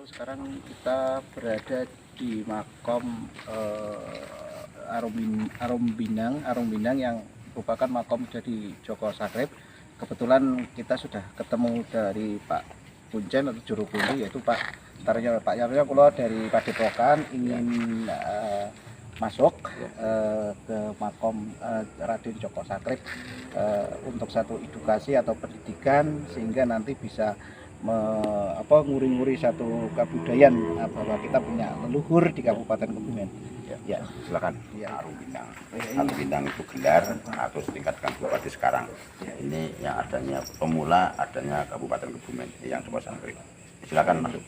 Sekarang kita berada di makom Arum Binang yang merupakan makom dari Joko Sakrip. Kebetulan kita sudah ketemu dari Pak Kuncen atau Juru Kunci, yaitu Pak Taryo. Pak Taryo kalau dari Padepokan ingin masuk ke makom Raden Joko Sakrip untuk satu edukasi atau pendidikan, sehingga nanti bisa nguri-nguri satu kebudayaan bahwa kita punya leluhur di Kabupaten Kebumen. Ya, silakan. Ya. Arum Bintang itu gelar atau setingkat kabupaten sekarang. Ini yang adanya pemula, adanya Kabupaten Kebumen yang Joko Sakrip. Silakan masuk.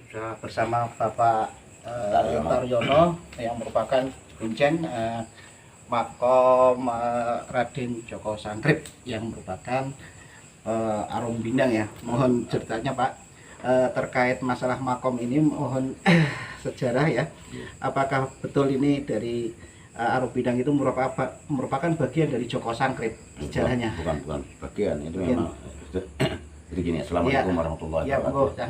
Sudah bersama Bapak Taryono yang merupakan Kuncen makom Raden Joko Sakrip yang merupakan Arum Binang ya. Mohon ceritanya Pak terkait masalah makom ini, mohon sejarah ya. Apakah betul ini dari Arum Binang itu merupakan bagian dari Joko Sakrip sejarahnya? Bukan bagian, itu memang. Jadi gini, Assalamualaikum warahmatullahi wabarakatuh.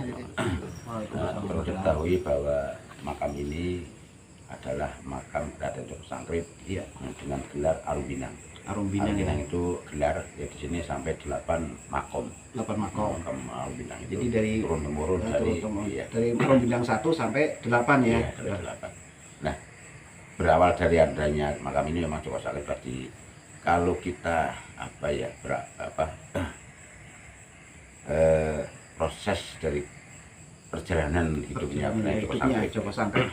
Perlu diketahui bahwa makam ini adalah makam Raden Joko Sakrip dengan gelar Arum Binang. Arum Binang itu gelar ya di sini sampai 8 makom. 8 makom. Arum Binang itu. Jadi dari turun temurun dari Arum Binang 1 sampai 8 ya. Dari 8. Nah, berawal dari adanya makam ini memang Joko Sakrip tadi. Kalau kita proses dari perjalanan hidupnya Joko Sakrip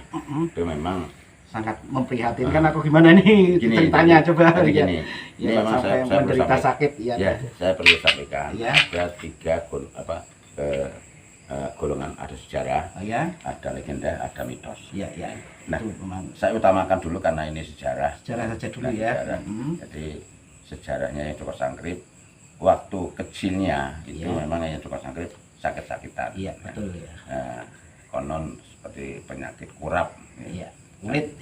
itu memang sangat memprihatinkan. Aku gimana nih ceritanya coba ya. Ini memang saya menderita sakit ya. Saya perlu sampaikan ada 3 golongan, ada sejarah, ada legenda, ada mitos. Nah, saya utamakan dulu karena ini sejarah saja dulu ya. Jadi sejarahnya yang Joko Sakrip waktu kecilnya itu memang yang Joko Sakrip sakit-sakitan. Iya, betul ya. Konon seperti penyakit kurap. Kulit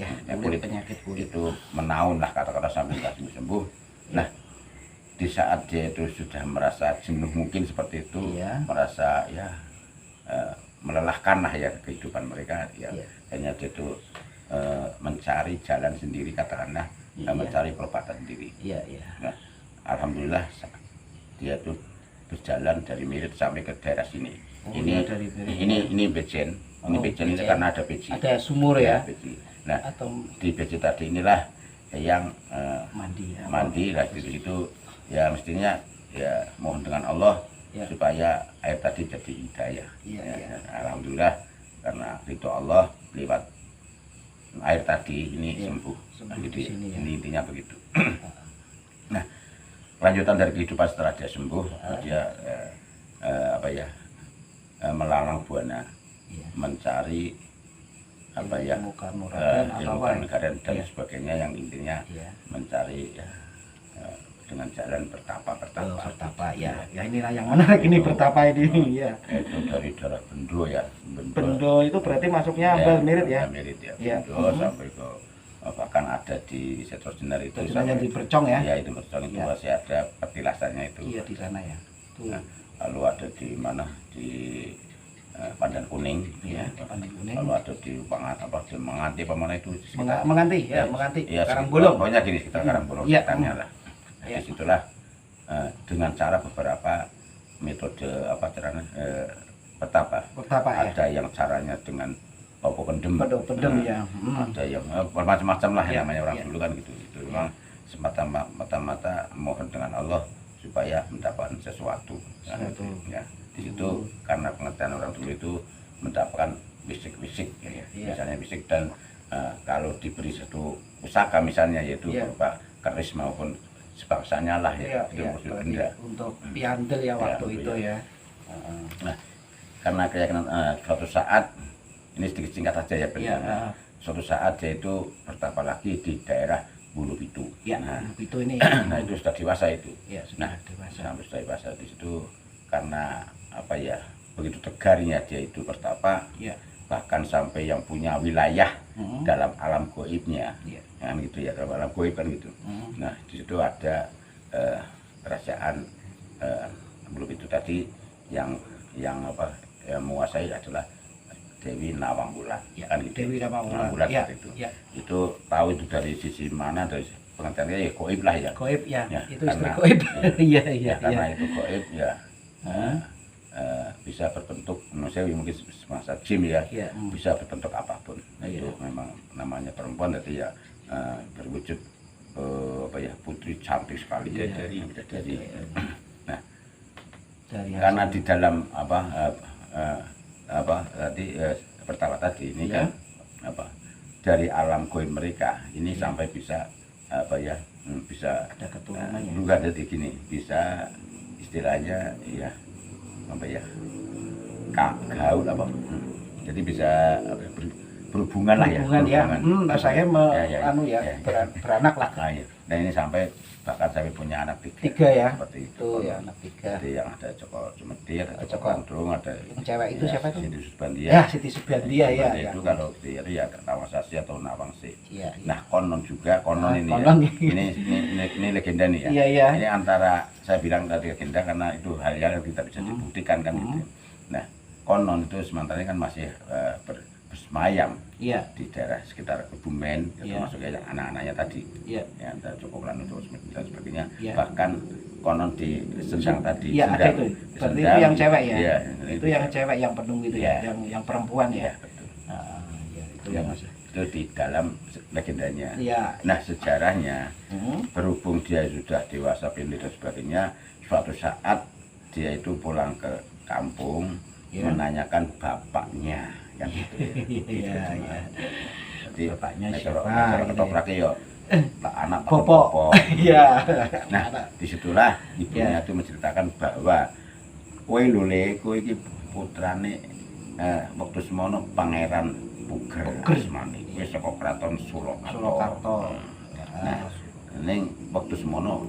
penyakit kulit itu menaun lah kata-kata sampai nggak sembuh. Nah, di saat dia itu sudah merasa jenuh mungkin seperti itu, merasa melelahkan lah ya kehidupan mereka. Hanya dia itu mencari jalan sendiri, katakanlah mencari perobatan sendiri. Nah, alhamdulillah dia tuh berjalan dari Mirit sampai ke daerah sini. Ini Bejen. Ini Bejen ini karena ada beji. Ada sumur ya. Beji. Nah, di beji tadi inilah yang mandi lah di situ. Ya mestinya ya mohon dengan Allah supaya air tadi jadi hidayah. Alhamdulillah karena ridho Allah lewat air tadi ini sembuh. Jadi ini intinya begitu. Nah, lanjutan dari kehidupan setelah dia sembuh, dia melalang buana, mencari ilmu kanuragan dan sebagainya, yang intinya mencari dengan jalan bertapa. Inilah yang menarik ini, bertapa ini itu dari daerah Bendo ya. Bendo itu berarti masuknya Mirit ya. Mirit ya. Bendo sampai ke bahkan ada di Setro Jenar itu yang di Percong ya. Itu Percong itu masih ada petilasannya itu. Iya, di sana ya. Nah, lalu ada di mana di Pandan Kuning Pandan Kuning. Lalu ada di di Menganti pemana itu Menganti Karangbolong. Pokoknya gini sekitar Karangbolong sekitarnya lah. Di situlah dengan cara beberapa metode apa caranya petapa. Petapa ya. Ada yang caranya dengan pendem. Pendem ya. Ada yang macam-macam lah Ya, namanya orang ya. dulu kan gitu. Itu memang semata-mata mohon dengan Allah supaya mendapatkan sesuatu. Sesuatu. Ya. Di situ karena pengertian orang dulu itu mendapatkan fisik-fisik ya. Ya. Misalnya fisik dan kalau diberi satu pusaka misalnya yaitu Ya. berupa keris maupun sebangsanya lah ya, itu ya, musuh berarti benda. untuk piandel ya waktu Ya, itu ya. ya. Nah, karena keyakinan suatu saat ini sedikit singkat saja ya, Iya, suatu saat dia itu bertapa lagi di daerah Bulu Pitu. Ya, Nah, itu ini. nah itu sudah dewasa itu. Ya, sudah Nah, dewasa. sampai sudah dewasa di situ karena apa ya begitu tegarnya dia itu bertapa, Ya. bahkan sampai yang punya wilayah Mm. dalam alam goibnya, Ya. kan gitu ya, dalam alam goib kan gitu. Mm. Nah di situ ada kerajaan Bulu Pitu tadi yang apa yang menguasai adalah Dewi Nawang Wulan, Ya, kan gitu. Dewi Nawang Wulan. Wulan Ya, seperti itu. ya. Itu tahu itu dari sisi mana, dari pengertiannya ya goib lah ya. Goib ya, Ya, itu istilah karena- goib. ya, Iya, iya, karena iya. itu goib ya bisa berbentuk manusia mungkin semasa jin ya, Iya, bisa berbentuk apapun. Nah, Iya. itu memang namanya perempuan jadi ya berwujud apa ya putri cantik sekali Iya, dari Nah, Dari karena hasil- di dalam apa tadi pertama tadi ini Ya. kan apa dari alam goib mereka ini Ya. sampai bisa apa ya bisa ada keturunannya. bukan jadi gini bisa istilahnya ya apa ya gaul apa jadi bisa apa, berhubungan lah ya Hubungan ya. Saya anu ya, beranak lah. Nah, iya. Nah ini sampai bahkan sampai punya anak Tiga ya. seperti itu. Itu ya anak tiga. Jadi yang ada Joko Cumedi, ada Joko Joko. Gandrung, ada Yang cewek itu siapa itu? Siti Subandia. Ya, Siti Subandia ya. Subandia itu kalau dia itu ya Nawangsi atau Nawangsi. Iya, iya. Nah konon juga konon ini konon. ya. Ini legenda nih ya. Iya, iya. Ini antara saya bilang tadi legenda karena itu hal-hal yang tidak bisa dibuktikan kan gitu. Nah konon itu sementara ini kan masih bersemayam Iya. di daerah sekitar Kebumen, Iya. termasuk yang anak-anaknya tadi, Iya. ya ada Joko Klanu, Joko Smith dan sebagainya. Iya. Bahkan konon di Sendang tadi, Iya, ada itu. Di Berarti Sendang, itu yang cewek ya. Iya, Itu yang cewek yang penuh itu ya, Iya. yang perempuan Iya, ya. betul. Iya, itu Ya, yang masih. itu di dalam legendanya. Iya. Nah sejarahnya Hmm. berhubung dia sudah dewasa pilih dan sebagainya, suatu saat dia itu pulang ke kampung Iya. menanyakan bapaknya yang gitu ya. Iya, iya. Jadi Bapaknya nek siapa cara gitu ketopraknya ya Pak anak Pak Bopo. Bopo. Iya. Nah, disitulah ibunya itu menceritakan bahwa kowe lho Le, kowe iki putrane waktu semono Pangeran Puger Asmane. Wis saka kraton Surakarta. Surakarta. Nah, ning waktu semono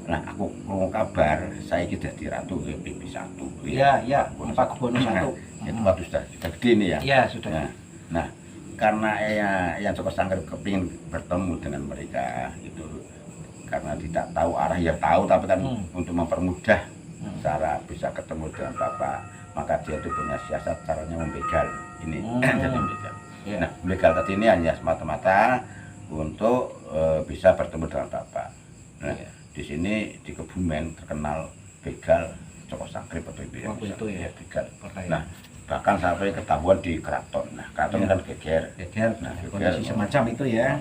nah aku krungu kabar saiki dadi ratu PP1. Iya, iya. Pak Kubono I. Itu waktu sudah gede nih ya. Iya, sudah. Nah, karena yang Joko Sangkar kepingin bertemu dengan mereka itu karena tidak tahu arah ya tahu tapi kan untuk mempermudah cara bisa ketemu dengan bapak maka dia itu punya siasat caranya membegal ini jadi membegal. Iya. Nah membegal tadi ini hanya semata-mata untuk bisa bertemu dengan bapak. Nah Iya. di sini di Kebumen terkenal begal Joko Sangkrip atau itu ya. Waktu itu ya. Begal. Percaya. Nah bahkan sampai ketahuan di keraton. Nah keraton kan geger. Geger. Nah, Kondisi semacam itu ya.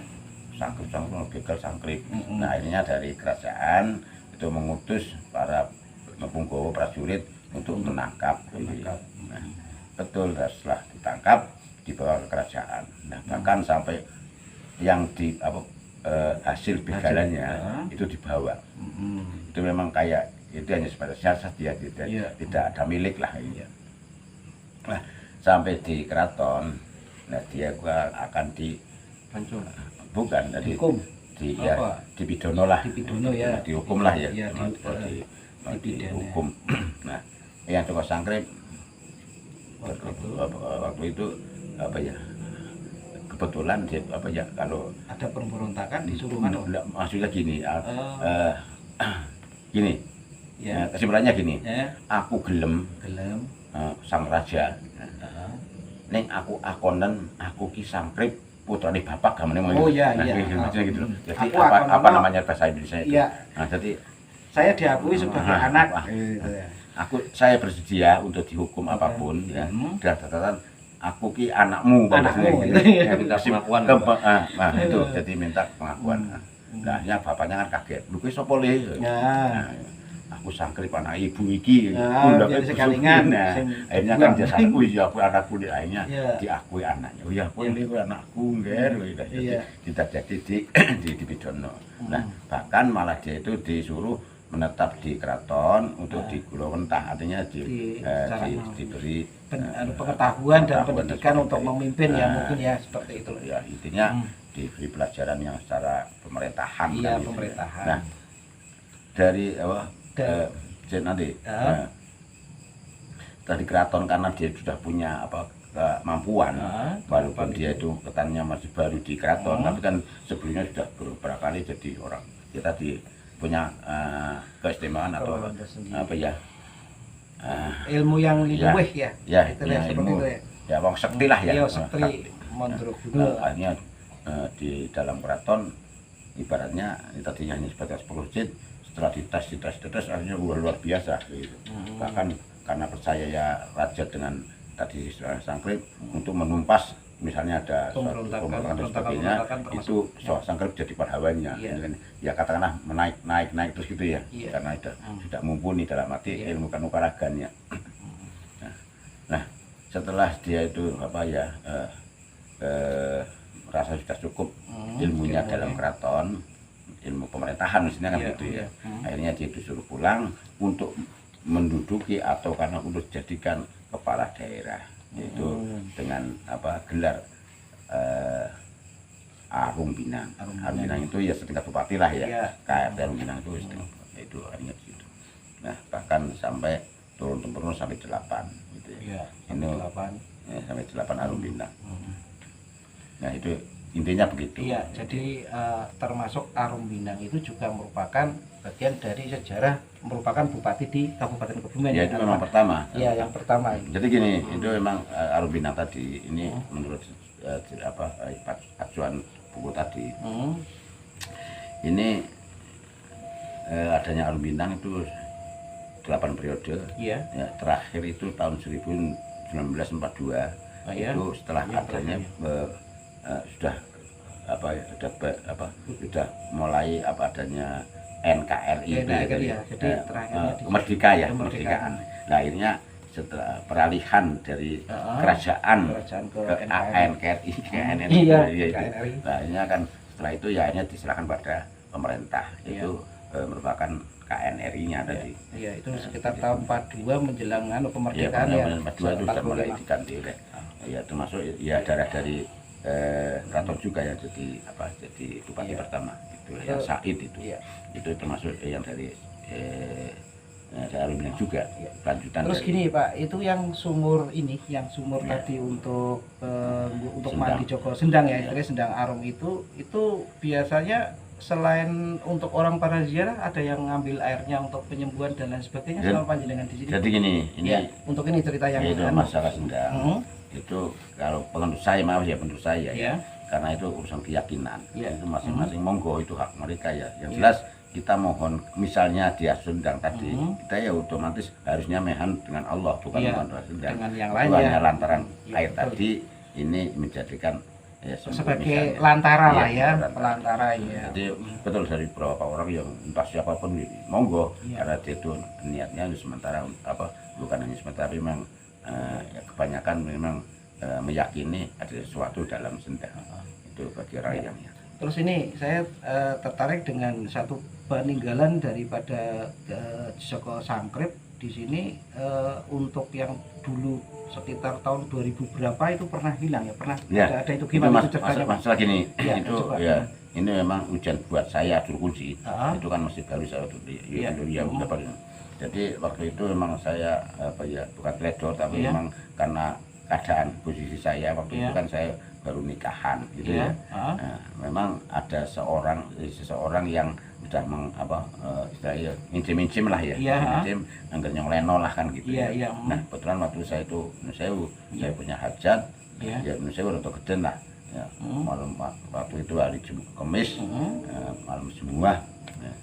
Sangkrip begal Sangkrip. Mm-mm. Nah akhirnya dari kerajaan itu mengutus para punggawa prajurit untuk menangkap. Nah, betul setelah ditangkap dibawa ke kerajaan. Nah bahkan sampai yang di hasil begalannya itu dibawa. Itu memang kayak itu hanya sebatas siasat dia tidak ada milik lah. Nah sampai di keraton, nah dia akan Pancung. bukan jadi Dihukum. dipidono lah, Dipidono ya. dihukum lah ya, Iya, dihukum. Nah yang Joko Sangkrip waktu itu apa ya kebetulan dia apa ya kalau Ada pemberontakan disuruh anu. maksudnya gini gini Ya. kesimpulannya gini Ya. aku gelem Gelem. sang raja neng aku akonen aku ki Sangkrip putrane bapak gamane Oh, iya, iya. maksudnya gitu loh. Jadi Aku apa akonen namanya bahasa Indonesia itu Iya. nah jadi Saya diakui sebagai Ah, anak. ah. Gitu ya. saya bersedia untuk dihukum apapun ya. Dan catatan aku ki anakmu Anakmu, ya, minta pengakuan. nah itu jadi minta pengakuan. Nah, akhirnya bapaknya kan kaget. Lu kuwi sapa le? Ya. Nah, aku sangkrip anak ibu iki. Biar sekalingan. Nah, akhirnya kan dia sadar, "Oh iya aku anakku." Akhirnya Iya. diakui anaknya. "Oh iya, kowe niku anakku nggih." Jadi Iya. tidak jadi di Bidono. Nah, bahkan malah dia itu disuruh menetap di keraton untuk di Gulo Wentah, artinya diberi pengetahuan dan pendidikan sebagainya. untuk memimpin ya mungkin ya seperti itu. Ya intinya diberi pelajaran yang secara pemerintahan. Iya, kan, pemerintahan. Nah, dari apa nanti dari keraton karena dia sudah punya apa kemampuan, walaupun dia itu ketannya masih baru di keraton, tapi kan sebelumnya sudah beberapa kali jadi orang kita punya keistimewaan atau apa ya ilmu yang luweh ya. Ya, Istilahnya punya seperti ilmu itu ya. ya wong sekti lah ya. Iya, sekti Mondrogudo. Akhirnya di dalam keraton ibaratnya tadi hanya sebatas pengurusin, setelah dites akhirnya luar biasa gitu. Bahkan karena percaya ya raja dengan tadi sangkrip untuk menumpas misalnya ada pemberontakan dan sebagainya, itu sangkrip jadi pahlawannya. Ya katakanlah naik terus gitu ya, karena sudah mumpuni dalam arti ilmu kanuragannya. Nah, setelah dia itu apa ya merasa sudah cukup ilmunya dalam keraton, ilmu pemerintahan misalnya kan gitu ya. Akhirnya dia disuruh pulang untuk menduduki atau karena untuk jadikan kepala daerah, yaitu dengan apa gelar Arum Binang. Arum Binang itu ya setingkat bupati lah ya. Kayak Arum Binang itu hanya gitu. Nah, bahkan sampai turun-temurun sampai 8 gitu ya. Ini 8 sampai 8 Arum Binang. Nah, itu intinya begitu. Iya, jadi termasuk Arum Binang itu juga merupakan bagian dari sejarah, merupakan bupati di Kabupaten Kebumen. Ya, itu memang pertama. Iya, yang pertama. Jadi gini, itu memang Arum Binang tadi ini menurut acuan buku tadi. Ini adanya Arum Binang itu 8 periode. Iya. Ya, terakhir itu tahun 1942. Itu setelah adanya sudah mulai adanya NKRI itu ya. Jadi terakhirnya kemerdekaan. Nah, akhirnya setelah peralihan dari kerajaan ke NKRI ke NRI. Nah, akhirnya kan setelah itu ya akhirnya diserahkan pada pemerintah. Itu merupakan KNRI-nya tadi. Iya, itu sekitar tahun 42 menjelang kemerdekaan ya. 42 itu sudah mulai diganti oleh ya termasuk ya darah dari Keraton juga ya jadi bupati pertama itu yang Said itu. Itu termasuk yang dari Arum Binang juga lanjutan. Terus gini Pak, itu yang sumur tadi untuk mandi Joko Sendang ya, istilahnya Sendang Arum itu biasanya selain untuk orang para ziarah ada yang ngambil airnya untuk penyembuhan dan lain sebagainya selama panjenengan di sini. Jadi gini, ini untuk ini cerita yang itu masalah Sendang. Itu kalau menurut saya menurut saya ya, karena itu urusan keyakinan. Itu masing-masing monggo itu hak mereka ya. Yang jelas kita mohon misalnya dia Sendang tadi, kita ya otomatis harusnya mehan dengan Allah bukan dengan Sendang. Dengan yang lain ya. Lantaran air tadi ini menjadikan ya, sebagai lantara lah ya, pelantara ya. Jadi betul dari beberapa orang yang entah siapapun monggo karena dia itu niatnya sementara bukan hanya sementara memang ya kebanyakan memang meyakini ada sesuatu dalam Sendang itu bagi rakyatnya. Terus ini saya tertarik dengan satu peninggalan daripada Joko Sangkrip di sini untuk yang dulu sekitar tahun 2000 berapa itu pernah hilang ya, pernah ada itu gimana itu ceritanya? Masalah gini itu ya ini memang ujian buat saya dulu kunci itu kan masih baru saya jadi waktu itu memang saya bukan teledor tapi memang karena keadaan posisi saya waktu itu kan saya baru nikahan gitu ya. Nah, memang ada seseorang yang sudah istilahnya mincim lah ya. Mincim anggar nyong leno lah kan gitu ya. Nah, kebetulan waktu saya itu saya punya hajat ya saya untuk geden lah. ya. Malam waktu itu hari Kamis, malam semua.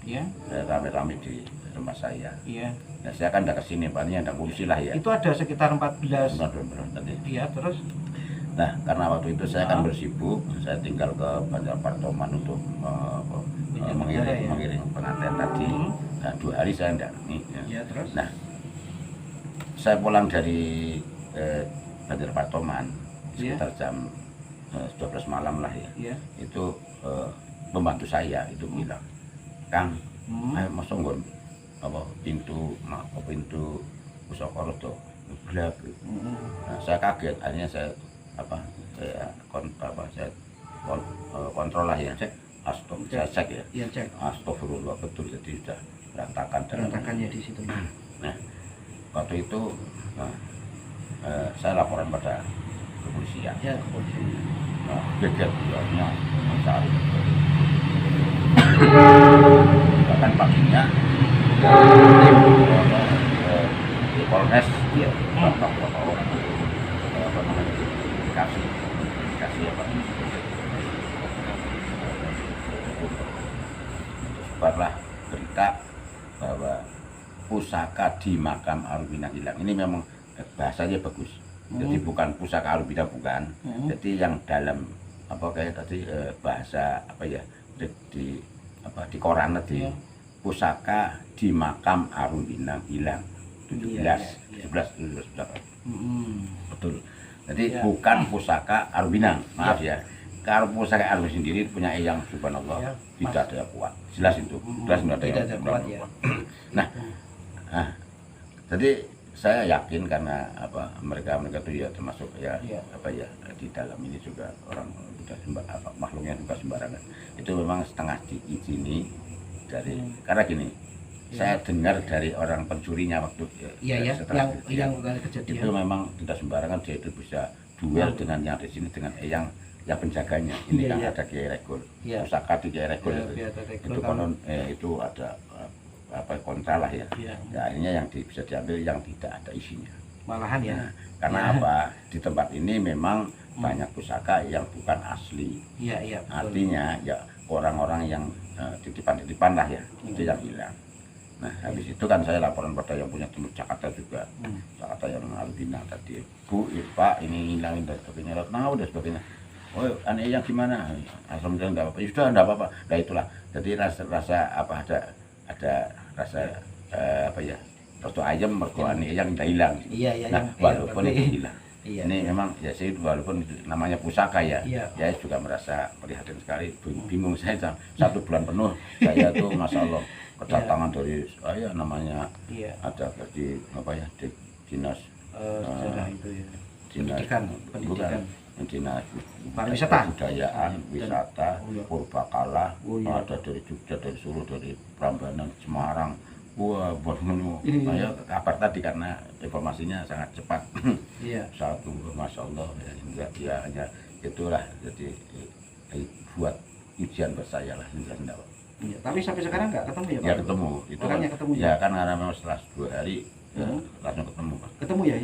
Ya. Saya rame-rame di rumah saya. Iya. Ya, saya kan udah kesini, paling ada polisi lah ya. Itu ada sekitar 14. Tadi. Iya, terus. Nah, karena waktu itu saya kan bersibuk, saya tinggal ke Banjar Partoman untuk mengirim pengantin tadi. Nah, 2 hari saya enggak nih. Iya, terus. Nah, saya pulang dari Banjar Partoman sekitar jam 12 malam lah ya. Iya. Itu pembantu saya itu bilang, Kang, ayo masuk nggon apa pintu pusaka itu gelap. Nah, saya kaget, akhirnya saya kontrol lah ya, cek, saya cek ya. Iya, cek. Astagfirullah, betul, jadi sudah berantakan Berantakannya di situ. Nah, waktu itu saya laporan pada kepolisian. Ya, kepolisian. Nah, geger bulannya mencari. Bahkan paginya di Polres dia beberapa orang apa namanya dikasih apa sebarlah berita bahwa pusaka di makam Arumina hilang. Ini memang bahasanya bagus. Jadi bukan pusaka Arumina, bukan. Jadi yang dalam apa kayak tadi bahasa apa ya di koran tadi pusaka di makam Arumina hilang 17 betul. Jadi bukan pusaka Arumina, maaf ya. Kalau pusaka Arumina sendiri punya Eyang Subhanallah, tidak ada kuat. Jelas itu. Jelas tidak ada kuat ya. Nah, jadi saya yakin karena apa mereka itu ya termasuk ya apa ya di dalam ini juga orang makhluknya juga sembarangan. Itu memang setengah diizini dari karena gini. Saya dengar dari orang pencurinya waktu setelah yang kejadian itu memang tidak sembarangan, dia itu bisa duel dengan yang di sini dengan yang penjaganya. Ini kan ada Kiai Regul, pusaka di Kiai Regul itu konon itu ada apa kontra lah ya. Akhirnya yang bisa diambil yang tidak ada isinya. Malahan ya. Nah, karena apa di tempat ini memang banyak pusaka yang bukan asli. Iya. Artinya ya orang-orang yang titipan-titipan lah ya itu yang hilang. Nah, habis itu kan saya laporan pada yang punya tempat Jakarta juga. Jakarta yang Arumina tadi. Bu, Pak, ini hilangin dan sebagainya. Nah, udah sebagainya. Oh, aneh yang gimana? Alhamdulillah enggak apa-apa. Sudah enggak apa-apa. Nah, itulah. Jadi rasa apa ada rasa apa ya? Rosto ayam mergo aneh yang enggak hilang. Iya. Nah, walaupun itu hilang. Iya. Ini memang ya saya walaupun itu namanya pusaka ya. Ya juga merasa prihatin sekali. Bingung saya 1 bulan penuh saya tuh Masya Allah kedatangan dari saya namanya ada di apa ya di dinas itu ya pendidikan dinas pariwisata kebudayaan wisata Purbakala ada dari Jogja dari Solo dari Prambanan Semarang buat menu saya kabar tadi karena informasinya sangat cepat satu Masya Allah ya hanya itulah jadi buat ujian buat saya lah enggak. Iya, tapi sampai sekarang nggak ketemu ya Pak? Ya ketemu, itu kan, ketemu ya kan karena memang setelah 2 hari langsung ketemu Pak. Ketemu ya,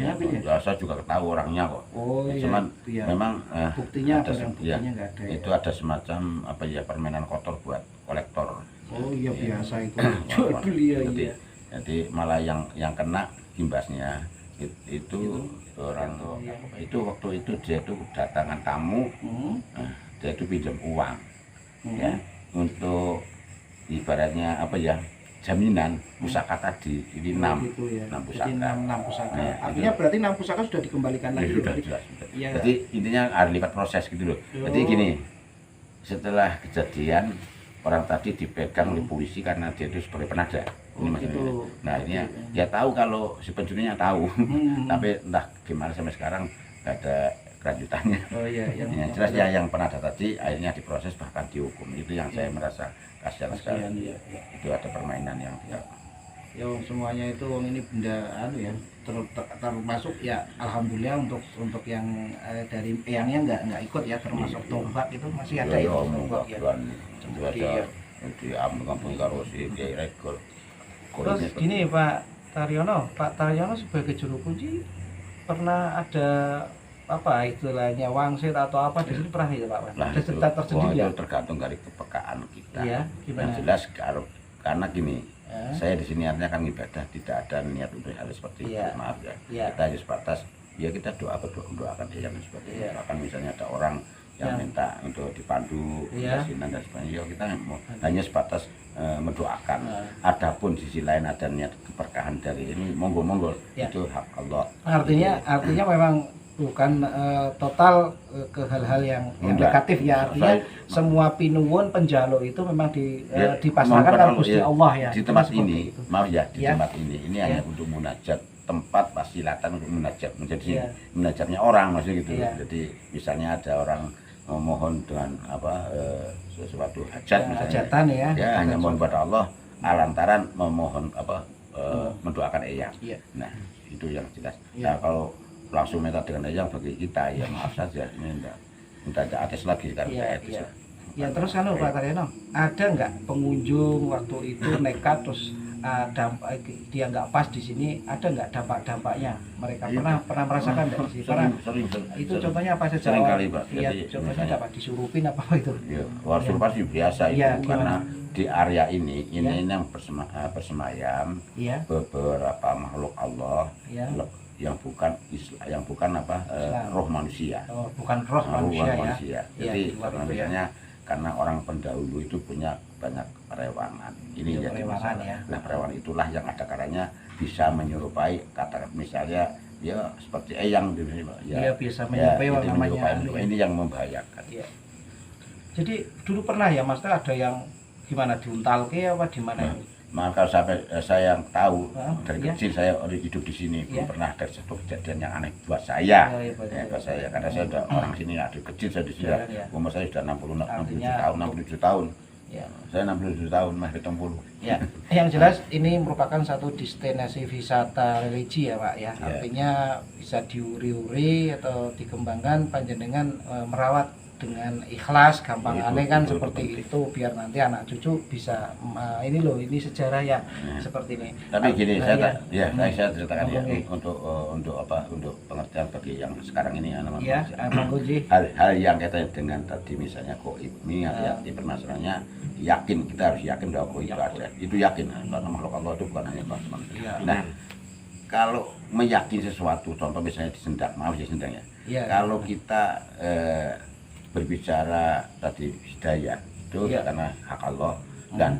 ya saya juga tahu orangnya kok. Oh iya. Cuman memang buktinya ada buktinya nggak ada. Itu ada semacam apa ya permainan kotor buat kolektor. Oh iya biasa itu jual beli ya. Jadi malah yang kena imbasnya itu orang itu waktu itu dia itu datangan tamu, dia itu pinjam uang, ya untuk ibaratnya apa ya jaminan pusaka tadi ini 6 pusaka. Jadi 6 pusaka. Nah, artinya berarti 6 pusaka sudah dikembalikan lagi. Sudah jelas. Jadi intinya ada lipat proses gitu loh. Jadi gini, setelah kejadian orang tadi dipegang oleh polisi karena dia itu sebagai penada. Ini maksudnya. Nah ini ya tahu kalau si pencurinya tahu, tapi entah gimana sampai sekarang nggak ada kelanjutannya. Oh iya. Yang jelas ya yang penada tadi akhirnya diproses bahkan dihukum. Itu yang saya merasa kasihan sekali. Itu ada permainan yang tidak. Ya semuanya itu ini benda ya termasuk ya alhamdulillah untuk yang dari eyangnya nggak ikut ya termasuk tombak itu masih ada ya tombak ya. Ada di kampung karo si Kiai Regul. Terus gini Pak Taryono sebagai juru kunci pernah ada apa istilahnya wangsit atau apa di sini pernah ya Pak? Nah, Ada cerita tersendiri ya? itu tergantung dari kepekaan kita. Iya, Yang gimana? jelas karena gini, Ya. saya di sini artinya kan ibadah, tidak ada niat untuk hal seperti itu. Iya. Maaf ya. Iya. Kita hanya sebatas ya kita doakan yang seperti itu. Iya. Misalkan misalnya ada orang yang Ya. minta untuk dipandu, Iya. yasinan dan sebagainya, ya kita hanya sebatas mendoakan. Nah. Adapun sisi lain ada niat keberkahan dari ini, monggo Ya. itu hak Allah. Artinya memang bukan total ke hal-hal yang Enggak. negatif ya, artinya Saya- semua pinuwun penjalo itu memang Ya, dipasrahkan kan Gusti ya, Allah ya. di tempat Seperti ini itu. maaf ya di Ya. tempat ini Ya. hanya untuk munajat, tempat wasilatan untuk munajat menjadi Ya. munajatnya orang maksudnya gitu. Ya. Jadi misalnya ada orang memohon dengan apa sesuatu hajat Ya, misalnya hajatan ya. ya hanya mohon kepada Allah lantaran memohon apa Hmm. mendoakan eyang. Iya. Nah itu yang jelas. Ya. Nah kalau langsung minta dengan eyang bagi kita ya maaf saja ini enggak ada ates lagi kan Iya, enggak etis iya. lah. Ya terus Pak Taryono, ada nggak pengunjung waktu itu nekat terus dampak dia nggak pas di sini, ada nggak dampak-dampaknya? Mereka Iya. pernah merasakan nggak sih? Pernah. Sering, Itu contohnya apa saja? Sering kali, Pak. Iya, Jadi, contohnya misalnya- apa? Disurupin apa itu? Ya, warsul pasti biasa itu Iya, karena gimana? di area ini Iya. yang bersemayam Iya, beberapa makhluk Allah iya. yang bukan apa Islam. roh manusia. Oh, bukan roh manusia ya. Iya, Jadi di luar karena itu ya. biasanya karena orang pendahulu itu punya banyak perewangan. Ini Iya, jadi perewangan masalah. ya. Nah, perewangan itulah yang ada karanya bisa menyerupai kata misalnya ya seperti eyang gitu Pak. Iya, bisa menyerupai itu namanya. menyerupai. Ini yang membahayakan. Iya. Jadi dulu pernah ya Mas, ada yang gimana diuntal ke apa di mana Nah, ini? maka sampai saya yang tahu Ah, dari iya. kecil saya hidup di sini Iya. belum pernah ada satu kejadian yang aneh buat saya. Iya, betul. Buat saya karena saya sudah orang sini dari kecil saya di sini Iya, iya. umur saya sudah 67 Artinya tahun 67 tahun. Ya. Saya 67 tahun masih 70. Ya, yang jelas ini merupakan satu destinasi wisata religi ya Pak ya. Ya. Artinya bisa diuri-uri atau dikembangkan panjenengan merawat dengan ikhlas, gampangane Itu, kan itu seperti penting. itu biar nanti anak cucu bisa ini loh, ini sejarah yang seperti ini. Tapi gini, Nah, saya ya. saya ceritakan ya Oke. untuk apa untuk pengertian bagi yang sekarang ini anak Ya, monggo Ji. hal-hal yang kaitannya dengan tadi misalnya goib ini Ah. ya permasalahannya yakin kita harus yakin bahwa goib itu ada itu yakin karena makhluk Allah itu bukan hanya manusia. Ya. Nah kalau meyakini sesuatu contoh misalnya di sendang maaf ya sendang ya Ya. kalau kita berbicara tadi hidayah itu Ya. karena hak Allah dan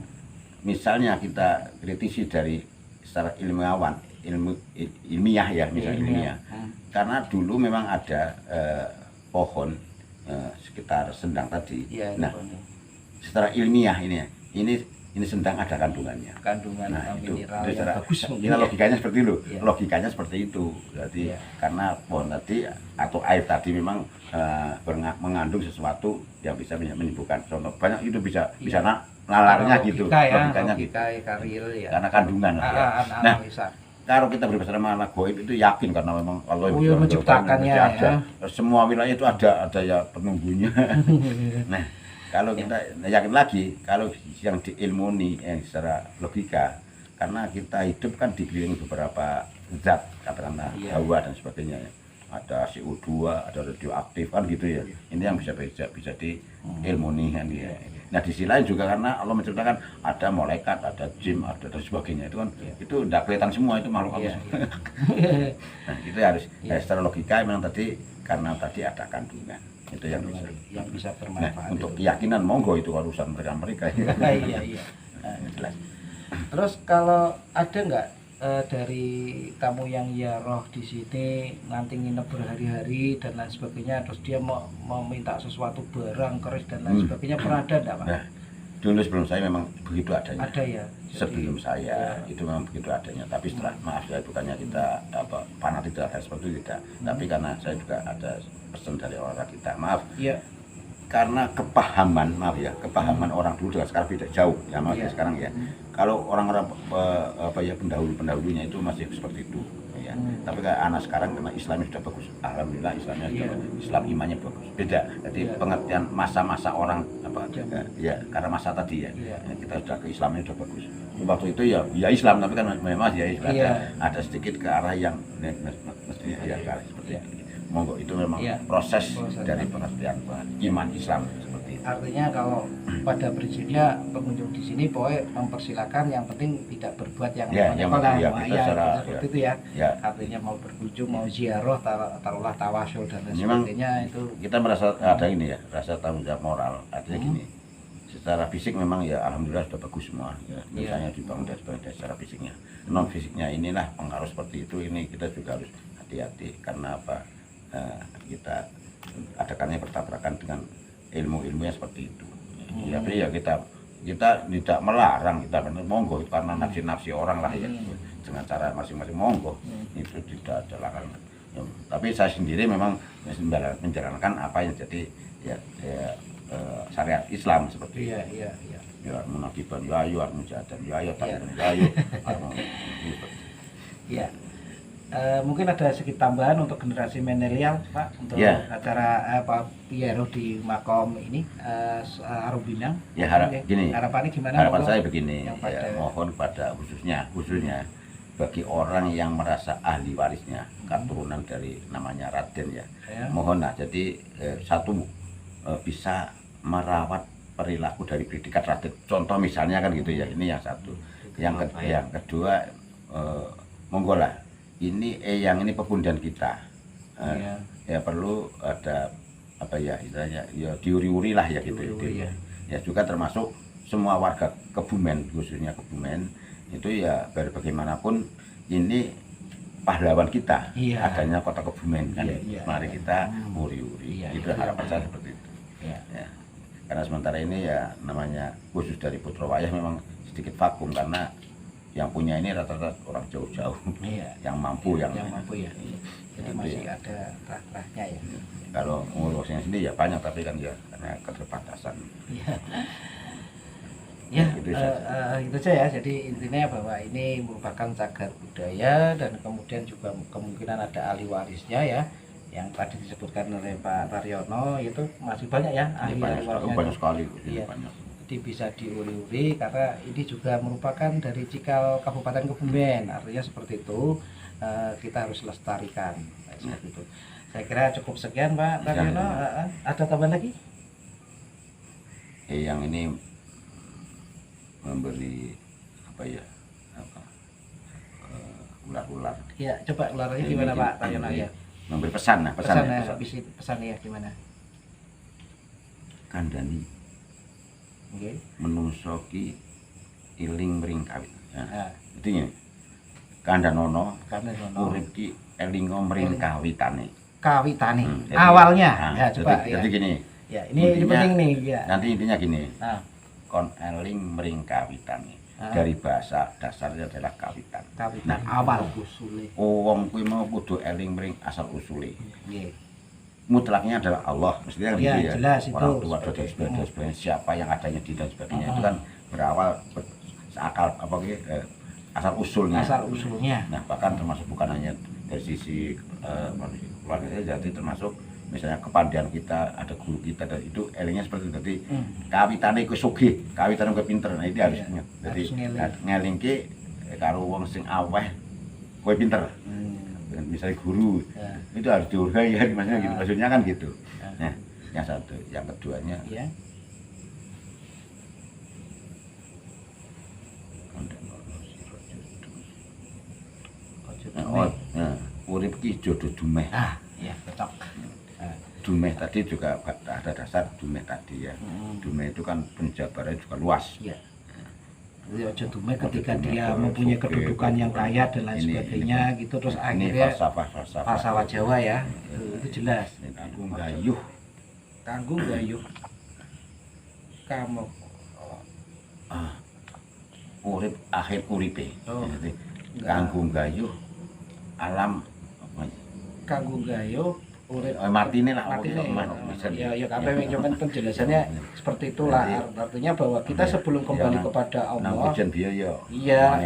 misalnya kita kritisi dari secara ilmiah ya misalnya ilmiah karena dulu memang ada pohon sekitar sendang tadi. Ya, Nah, secara ilmiah ini sendang ada kandungannya. kandungan Nah, itu mineral yang secara bagus mungkin ini ya. logikanya seperti itu. Iya. Logikanya seperti itu. Jadi Iya. karena pohon tadi atau air tadi memang mengandung sesuatu yang bisa menyembuhkan. Contoh banyak itu bisa nalarnya Kalau gitu. logika ya, Logikanya gitu. logika karil ya. Karena kandungan lah ya. Nah, Analisa. kalau kita berbicara mengenai goib itu yakin karena memang Allah Oh, iya, menciptakannya ya. ada. Semua wilayah itu ada ya penunggunya. Nah, kalau kita yakin lagi kalau yang diilmuni secara logika karena kita hidup kan dikelilingi beberapa zat katakanlah Iya. hawa dan sebagainya ya. Ada CO2, ada radioaktif kan gitu ya. Ini yang bisa diilmuni kan ya. Nah di sisi lain juga karena Allah menciptakan ada malaikat, ada jin, ada dan sebagainya itu kan itu tidak kelihatan semua itu makhluk Allah. Iya. Nah itu harus Iya. secara logika memang tadi karena tadi ada kandungan itu yang bisa. yang bisa Nah bermanfaat. untuk itu. keyakinan monggo itu urusan mereka. Iya, iya. Nah, Jelas. terus kalau ada nggak dari tamu yang ya roh di sini nanti nginep berhari-hari dan lain sebagainya, terus dia mau minta sesuatu barang keris dan lain sebagainya, pernah ada nggak Pak? Nah dulu sebelum saya memang begitu adanya. Ada ya. Jadi, Sebelum saya ya. itu memang begitu adanya, tapi setelah maaf ya bukannya kita fanatik terhadap seperti itu tidak, tapi karena saya juga ada pesan dari orang kita maaf Iya. karena kepahaman kepahaman orang dulu dengan sekarang beda jauh ya maaf ya Iya. sekarang ya kalau orang-orang pendahulunya itu masih seperti itu ya tapi kayak anak sekarang karena Islamnya sudah bagus alhamdulillah Islamnya sudah Iya. bagus. Islam imannya bagus beda jadi Iya. pengertian masa-masa orang Zaman. ya karena masa tadi ya, Iya. ya, kita sudah ke Islamnya sudah bagus waktu itu ya Islam tapi kan memang ya Islam Iya. ada sedikit ke arah yang mestinya ya ke arah seperti Iya. itu monggo itu memang Iya. proses Proses. dari pengertian iman Islam seperti itu. Artinya kalau pada prinsipnya pengunjung di sini pokoknya mempersilakan, yang penting tidak berbuat yang Ya, yang apa lah. penting ya, Wah, kita ya, secara- seperti itu ya. Ya, Artinya mau berkunjung, mau ziarah, taruhlah tawasul dan lain Memang- sebagainya itu. kita merasa ada ini ya, rasa tanggung jawab moral. Artinya Hmm. gini, secara fisik memang ya alhamdulillah sudah bagus semua. Ya, Iya. misalnya dibangun dan sebagainya secara fisiknya. Non fisiknya inilah pengaruh seperti itu. Ini kita juga harus hati-hati karena apa? Kita adakannya bertabrakan dengan ilmu-ilmunya seperti itu. Ya, tapi ya kita tidak melarang, kita monggo itu karena nafsi-nafsi orang lah ya, dengan cara masing-masing monggo, itu tidak ada larangan. Ya, tapi saya sendiri memang menjalankan apa yang jadi syariat Islam seperti Iya, itu. iya, iya. Ya munakiban ya ayo mujahadan ya ayo ta'awun ya ayo. Iya. Mungkin ada sedikit tambahan untuk generasi milenial, Pak, untuk Ya. acara Pak Piero di makom ini Arum Bindang. Ya Oke. gini, Harapannya gimana? harapan Monggo? saya begini, Yang ya, pada- mohon pada khususnya bagi orang yang merasa ahli warisnya, keturunan dari namanya Raden ya, Ya. mohonlah jadi satu bisa merawat perilaku dari predikat Raden. Contoh misalnya kan gitu ya, ini yang satu. Yang kedua, monggo lah, ini yang ini pebundan kita. Iya. Ya perlu ada apa ya istilahnya ya diuri-uri lah ya gitu Diuri-uri, ya. ya. Ya juga termasuk semua warga Kebumen, khususnya Kebumen itu ya biar bagaimanapun ini pahlawan kita, Iya. adanya kota Kebumen kan. Iya, iya, Mari iya. kita uri-uri. Iya, Itu iya. harapan saya seperti itu. Iya. Ya. Karena sementara ini ya namanya khusus dari Putra Wayah memang sedikit vakum karena yang punya ini rata-rata orang jauh-jauh, Iya. yang mampu yang mampu ya. Jadi Itu masih ya. ada rah-rahnya ya. Kalau ngurusnya sendiri ya banyak tapi kan ya karena keterbatasan. Iya. Ya, Itu saja. itu saja ya. Jadi intinya bahwa ini merupakan cagar budaya dan kemudian juga kemungkinan ada ahli warisnya ya. Yang tadi disebutkan oleh Pak Taryono itu masih banyak ya ahli Banyak warisnya. sekali, Iya. banyak. Jadi bisa diuri-uri karena ini juga merupakan dari cikal Kabupaten Kebumen. Artinya seperti itu, kita harus lestarikan. Nah, seperti itu. Saya kira cukup sekian Pak Taryono. Ya. Ada tambahan lagi? Yang ini memberi apa ya ular-ular. Ya, coba ularnya Ini gimana mungkin Pak Taryono ya? memberi pesan nah Pesan, pesan. pesan ya gimana? Kandani Oke. menungsoki iling mring kawit. Nah, Nah, itu ya. Kandanono karena sono urip ki elingo mring kawitane. kawitane Jadi- awalnya. Nah, Ya, coba ya. jadi gini, Ya, ini intinya- penting nih ya. nanti intinya gini, Nah, kon eling mring kawitane. Ah. Dari bahasa dasarnya adalah kawitan. kawitan awal usule. Wong kuwi mau kudu eling mring asal usule. Nggih. Mutlaknya adalah Allah, mestinya kan Ya, gitu ya. jelas itu. Orang tua dan Seperti sebagainya, itu. sebagainya, siapa yang adanya di dan sebagainya itu Ah. kan berawal seakal apa gitu asal usulnya. Asal usulnya. Nah, bahkan termasuk bukan hanya dari sisi keluarga saja, jadi termasuk misalnya kepandaian kita, ada guru kita dan itu elingnya seperti itu. Jadi kawitane iku sugih, kawitane iku pinter. Nah, itu harus Iya, ingat. Jadi harus ngeling. ngelingke karo wong sing aweh kowe pinter. Dan misalnya guru Ya. itu harus dihargai ya maksudnya gitu. Ya. Maksudnya kan gitu. Ya. Nah, yang satu, yang keduanya Ya. Ojo nah, dumeh. urip ki jodoh dumeh. Ah, ya, cocok. Ah, Dumeh tadi juga ada dasar dumeh tadi ya. Dumeh itu kan penjabarannya juga luas. ya. Jadi ojo dumeh ketika Ojo dumeh, dia kalau mempunyai suge, kedudukan yang kalau kaya dan lain ini- sebagainya gitu terus Ini akhirnya falsafah. falsafah Jawa ya. Itu jelas. Aku gayuh. Kanggo gayuh kamu Urip akhir uripe. Oh. Jadi kanggo gayuh alam kanggo gayuh urip martine lah Martine. bisa. Ya, ya kabeh cuman penjelasannya seperti itulah. Jadi- Artinya bahwa kita sebelum kembali kepada Nang Allah, hujan biaya. iya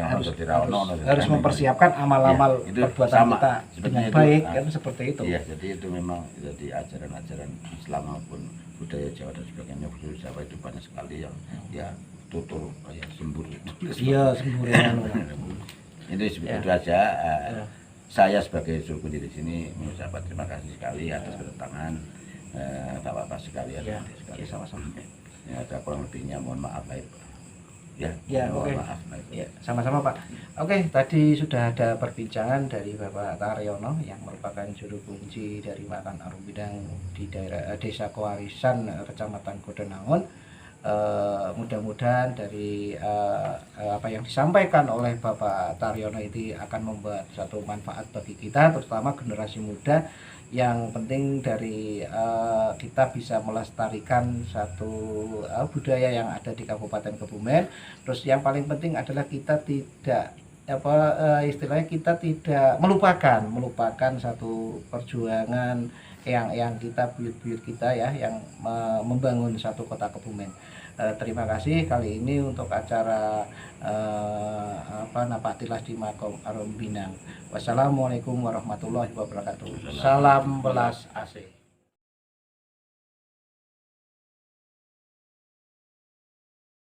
harus mempersiapkan amal-amal Ya, itu perbuatan sama. kita Seperti dengan itu. baik Ah. kan seperti itu. Iya, jadi itu memang jadi ajaran-ajaran Islam maupun budaya Jawa dan sebagainya, budaya Jawa itu banyak sekali yang ya tutur ya sembur. Iya, semburan. Itu Ya. itu aja. Ya. saya sebagai suku di sini mengucapkan terima kasih sekali atas kedatangan bapak-bapak sekalian. Ya, adik sekalian. ya, sama-sama. Ya, ada kurang lebihnya mohon maaf lahir. Ya, Ya, mohon oke. maaf lahir. Ya, sama-sama Pak. Oke, tadi sudah ada perbincangan dari Bapak Taryono yang merupakan juru kunci dari Makan Arum Bidang di daerah Desa Kewarisan, Kecamatan Kodenangun. Mudah-mudahan dari apa yang disampaikan oleh Bapak Taryono itu akan membuat satu manfaat bagi kita, terutama generasi muda. Yang penting dari kita bisa melestarikan satu budaya yang ada di Kabupaten Kebumen. Terus yang paling penting adalah kita tidak istilahnya kita tidak melupakan satu perjuangan yang kita buyut-buyut kita ya, yang membangun satu kota Kebumen. Terima kasih kali ini untuk acara Napak Tilas di Makom Arum Bidang. Wassalamualaikum warahmatullahi wabarakatuh. Salam belas asih.